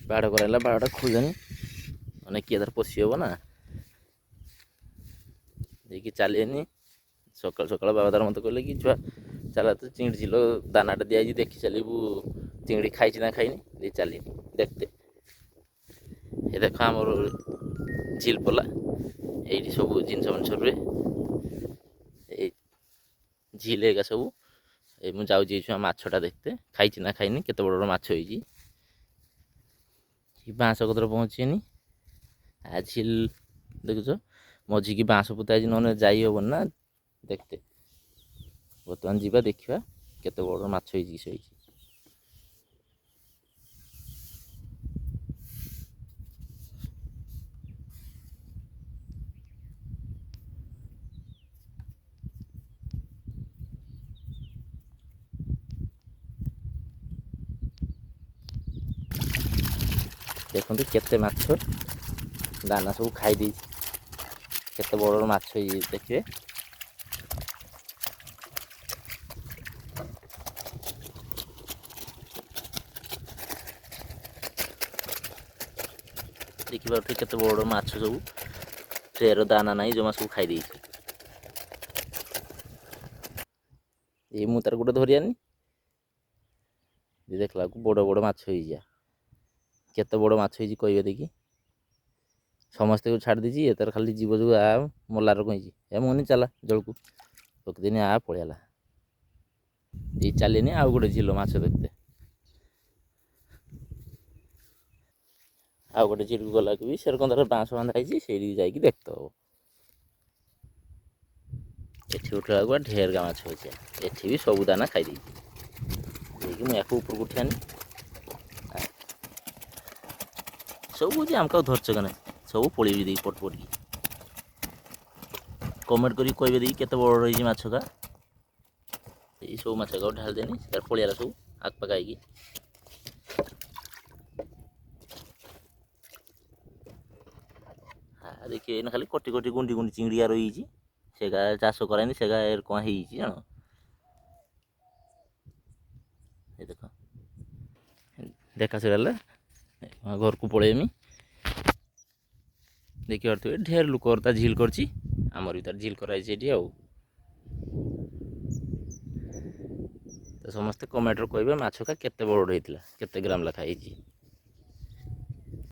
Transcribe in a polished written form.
ବାଡ଼ କରାଇଲା, ବାଡ଼ଟା ଖୋଜନି ମାନେ କିଏ ଧର ପଶି ହେବ ନା, ଦେଇକି ଚାଲିଏନି। ସକାଳୁ ସକାଳୁ ବାବା ତାର ମୋତେ କହିଲେ କି ଛୁଆ ଚାଲ ତ ଚିଙ୍ଗଡ଼ି ଝିଲ ଦାନାଟା ଦିଆଯାଇଛି ଦେଖି ଚାଲିବୁ ଚିଙ୍ଗଡ଼ି ଖାଇଛି ନା ଖାଇନି, ଦେଇ ଚାଲିନି ଦେଖତେ। ଏ ଦେଖ ଆମର ଝିଲ ପଲା ଏଇଠି ସବୁ ଜିନିଷ ମଣିଷ ରୁହେ, ଏଇ ଝିଲ ଏକା ସବୁ। ଏଇ ମୁଁ ଯାଉଛି ଏଇ ଛୁଆ ମାଛଟା ଦେଖତେ ଖାଇଛି ନା ଖାଇନି, କେତେ ବଡ଼ ବଡ଼ ମାଛ ହେଇଛି। ବାଁଶ କତିରେ ପହଞ୍ଚିନି, ଆ ଝିଲ ଦେଖୁଛ ମଝିକି ବାଁଶ ପୋତା ହେଇଛି, ନହେଲେ ଯାଇ ହବନି ନା ଦେଖତେ। ବର୍ତ୍ତମାନ ଯିବା ଦେଖିବା କେତେ ବଡ଼ ମାଛ ହେଇଛି ସେ ହେଇଛି। ଦେଖନ୍ତୁ କେତେ ମାଛ, ଦାନା ସବୁ ଖାଇ ଦେଇଛି, କେତେ ବଡ଼ ବଡ଼ ମାଛ ହେଇଛି ଦେଖିବେ। ଦେଖିପାରୁଥିବେ କେତେ ବଡ଼ ବଡ଼ ମାଛ ସବୁ, ଟ୍ରେର ଦାନା ନାହିଁ ଜମା ସବୁ ଖାଇ ଦେଇଛି। ଏଇ ମୁଁ ତାର ଗୋଟେ ଧରି ଆନି, ଦେଖିଲା ବେଳକୁ ବଡ଼ ବଡ଼ ମାଛ ହେଇଯିବା। କେତେ ବଡ଼ ମାଛ ହେଇଛି କହିବେ ଦେଖି। ସମସ୍ତଙ୍କୁ ଛାଡ଼ି ଦେଇଛି, ଏ ତାର ଖାଲି ଯିବ ଯୋଉ ଆ ମଲାର କହିଛି ଏ ମୁନି ଚାଲା ଜଳକୁ ପକେଇଦିନି, ଆ ପଳେଇଲା। ଏଇ ଚାଲିନି ଆଉ ଗୋଟେ ଝିଲ ମାଛ ଦେଖତେ। ଆଉ ଗୋଟେ ଝିଲକୁ ଗଲାକୁ ବି ସେରକମ ଧର ବାଉଁଶ ବାନ୍ଧା ହେଇଛି, ସେଇଠିକି ଯାଇକି ଦେଖତେ ହବ। ଏଠି ଉଠିଲା ବେଳକୁ ଢେର ଗା ମାଛ ହେଇଛି, ଏଠି ବି ସବୁ ଦାନା ଖାଇଦେଇଛି। ଦେଇକି ମୁଁ ୟାକୁ ଉପରକୁ ଉଠି ଆନି, ସବୁ କହୁଛି ଆମକୁ ଆଉ ଧରିଛ କି ନାହିଁ, ସବୁ ପଳେଇବି ଦେଇକି ପଟ ପଟିକି। କମେଣ୍ଟ କରିକି କହିବେ ଦେଇକି କେତେ ବଡ଼ ହେଇଛି ମାଛ କା। ଏଇ ସବୁ ମାଛ କାକୁ ଢାଳି ଦେନି, ତାର ପଳେଇଲା ସବୁ ଆଖପାଖ ହେଇକି। ଦେଖି ଏଇନା ଖାଲି କଟି କଟି ଗୁଣ୍ଡି ଗୁଣ୍ଡି ଚିଙ୍ଗିଡ଼ିଆ ରହିଯାଇଛି, ସେଗା ଚାଷ କରାଇନି, ସେଗା କ'ଣ ହେଇଛି ଜାଣ। ଏ ଦେଖ ଦେଖା ସରିଗଲା, ଘରକୁ ପଳେଇମି। ଦେଖିପାରୁଥିବେ ଢେର ଲୋକ ତା ଝିଲ କରିଛି, ଆମର ବି ତାର ଝିଲ କରାଯାଇଛି ଏଠି ଆଉ। ତ ସମସ୍ତେ କମେଣ୍ଟରେ କହିବେ ମାଛ କା କେତେ ବଡ଼ ହେଇଥିଲା, କେତେ ଗ୍ରାମ ଲେଖା ହେଇଛି।